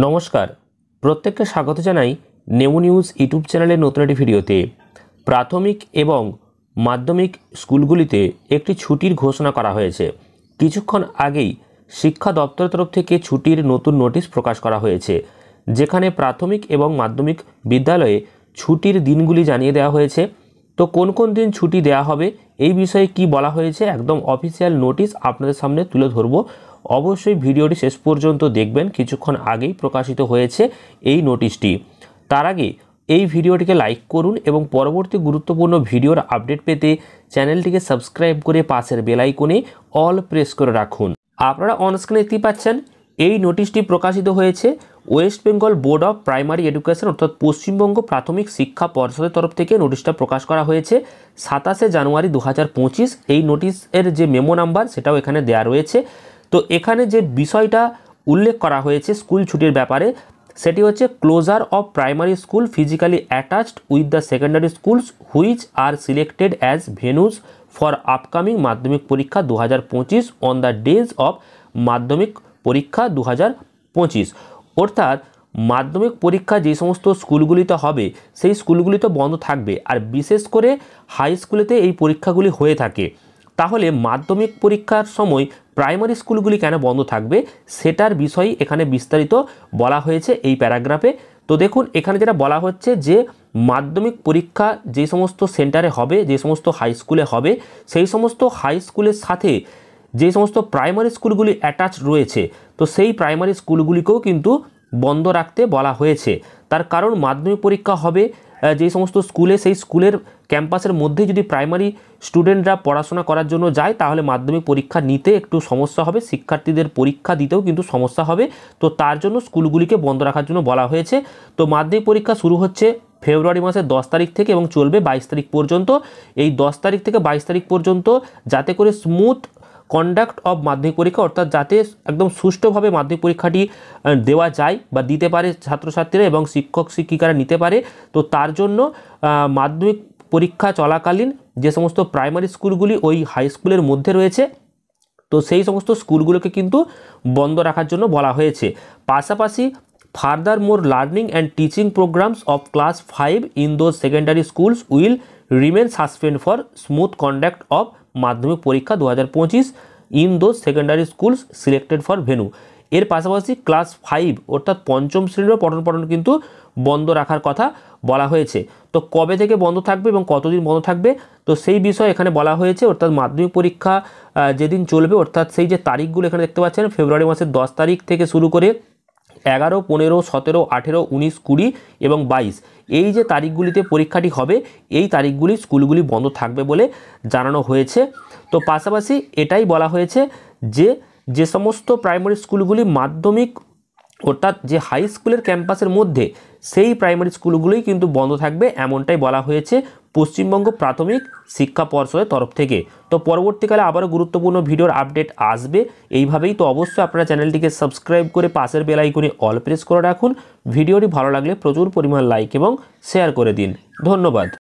নমস্কার, প্রত্যেককে স্বাগত জানাই নেমো নিউজ ইউটিউব চ্যানেলের নতুন একটি ভিডিওতে। প্রাথমিক এবং মাধ্যমিক স্কুলগুলিতে একটি ছুটির ঘোষণা করা হয়েছে। কিছুক্ষণ আগেই শিক্ষা দপ্তরের তরফ থেকে ছুটির নতুন নোটিশ প্রকাশ করা হয়েছে, যেখানে প্রাথমিক এবং মাধ্যমিক বিদ্যালয়ে ছুটির দিনগুলি জানিয়ে দেওয়া হয়েছে। তো কোন কোন দিন ছুটি দেওয়া হবে এই বিষয়ে কি বলা হয়েছে একদম অফিসিয়াল নোটিশ আপনাদের সামনে তুলে ধরব। অবশ্যই ভিডিওটি শেষ পর্যন্ত দেখবেন, কিছুক্ষণ আগেই প্রকাশিত হয়েছে এই নোটিশটি। তার আগে এই ভিডিওটিকে লাইক করুন এবং পরবর্তী গুরুত্বপূর্ণ ভিডিওর আপডেট পেতে চ্যানেলটিকে সাবস্ক্রাইব করে পাশের বেল আইকনে অল প্রেস করে রাখুন। আপনারা অনস্ক্রিনে দেখতে পাচ্ছেন এই নোটিশটি প্রকাশিত হয়েছে West Bengal board of primary education অর্থাৎ পশ্চিমবঙ্গ প্রাথমিক শিক্ষা পর্ষদের তরফ থেকে নোটিশটা প্রকাশ করা হয়েছে 27শে জানুয়ারি 2025। এই নোটিশের যে মেমো নাম্বার সেটাও এখানে দেওয়া রয়েছে। তো এখানে যে বিষয়টা উল্লেখ করা হয়েছে স্কুল ছুটির ব্যাপারে, সেটি হচ্ছে closure of primary school physically attached with the secondary schools which are selected as venues for upcoming Madhyamik পরীক্ষা 2025 অন দ্য ডেজ অফ মাধ্যমিক পরীক্ষা 2025। অর্থাৎ মাধ্যমিক পরীক্ষা যে সমস্ত স্কুলগুলিতে হবে সেই স্কুলগুলিতে বন্ধ থাকবে, আর বিশেষ করে হাই স্কুলেতে এই পরীক্ষাগুলি হয়ে থাকে। তাহলে মাধ্যমিক পরীক্ষার সময় প্রাইমারি স্কুলগুলি কেন বন্ধ থাকবে সেটার বিষয়ে এখানে বিস্তারিত বলা হয়েছে এই প্যারাগ্রাফে। তো দেখুন, এখানে যেটা বলা হচ্ছে যে মাধ্যমিক পরীক্ষা যে সমস্ত সেন্টারে হবে, যে সমস্ত হাই স্কুলে হবে, সেই সমস্ত হাই স্কুলের সাথে যে সমস্ত প্রাইমারি স্কুলগুলি অ্যাটাচ রয়েছে, তো সেই প্রাইমারি স্কুলগুলিকেও কিন্তু বন্ধ রাখতে বলা হয়েছে। তার কারণ মাধ্যমিক পরীক্ষা হবে যে সমস্ত স্কুলে, সেই স্কুলের ক্যাম্পাসের মধ্যে যদি প্রাইমারি স্টুডেন্টরা পড়াশোনা করার জন্য যায় তাহলে মাধ্যমিক পরীক্ষা নিতে একটু সমস্যা হবে, শিক্ষার্থীদের পরীক্ষা দিতেও কিন্তু সমস্যা হবে। তো তার জন্য স্কুলগুলিকে বন্ধ রাখার জন্য বলা হয়েছে। তো মাধ্যমিক পরীক্ষা শুরু হচ্ছে ফেব্রুয়ারি মাসের 10 তারিখ থেকে এবং চলবে 22 তারিখ পর্যন্ত। এই 10 তারিখ থেকে 22 তারিখ পর্যন্ত যাতে করে স্মুথ কন্ডাক্ট অফ মাধ্যমিক পরীক্ষা, অর্থাৎ যাতে একদম সুষ্ঠুভাবে মাধ্যমিক পরীক্ষাটি দেওয়া যায় বা দিতে পারে ছাত্রছাত্রীরা এবং শিক্ষক শিক্ষিকারা নিতে পারে। তো তার জন্য মাধ্যমিক পরীক্ষা চলাকালীন যে সমস্ত প্রাইমারি স্কুলগুলি ওই হাই স্কুলের মধ্যে রয়েছে, তো সেই সমস্ত স্কুলগুলোকে কিন্তু বন্ধ রাখার জন্য বলা হয়েছে। পাশাপাশি further more learning and teaching programs of class 5 in those secondary schools will remain suspend for smooth conduct of মাধ্যমিক পরীক্ষা 2025 in those secondary schools selected for venue. এর পাশাপাশি ক্লাস 5 অর্থাৎ পঞ্চম শ্রেণীরও পঠন কিন্তু বন্ধ রাখার কথা বলা হয়েছে। তো কবে থেকে বন্ধ থাকবে এবং কতদিন বন্ধ থাকবে তো সেই বিষয়ে এখানে বলা হয়েছে। অর্থাৎ মাধ্যমিক পরীক্ষা যেদিন চলবে, অর্থাৎ সেই যে তারিখগুলো এখানে দেখতে পাচ্ছেন, ফেব্রুয়ারি মাসের 10 তারিখ থেকে শুরু করে 11, 15, 17, 18, 19, 20 এবং 22 এই যে তারিখগুলিতে পরীক্ষাটি হবে এই তারিখগুলি স্কুলগুলি বন্ধ থাকবে বলে জানানো হয়েছে। তো পাশাপাশি এটাই বলা হয়েছে যে যে সমস্ত প্রাইমারি স্কুলগুলি মাধ্যমিক অর্থাৎ যে হাই স্কুলের ক্যাম্পাসের মধ্যে সেই প্রাইমারি স্কুলগুলোই কিন্তু বন্ধ থাকবে, এমনটাই বলা হয়েছে পশ্চিমবঙ্গ প্রাথমিক শিক্ষা পর্ষদের তরফ থেকে। তো পরবর্তীকালে আবারও গুরুত্বপূর্ণ ভিডিওর আপডেট আসবে এইভাবেই। তো অবশ্যই আপনারা চ্যানেলটিকে সাবস্ক্রাইব করে পাশের বেল আইকনে অল প্রেস করে রাখুন। ভিডিওটি ভালো লাগলে প্রচুর পরিমাণ লাইক এবং শেয়ার করে দিন। ধন্যবাদ।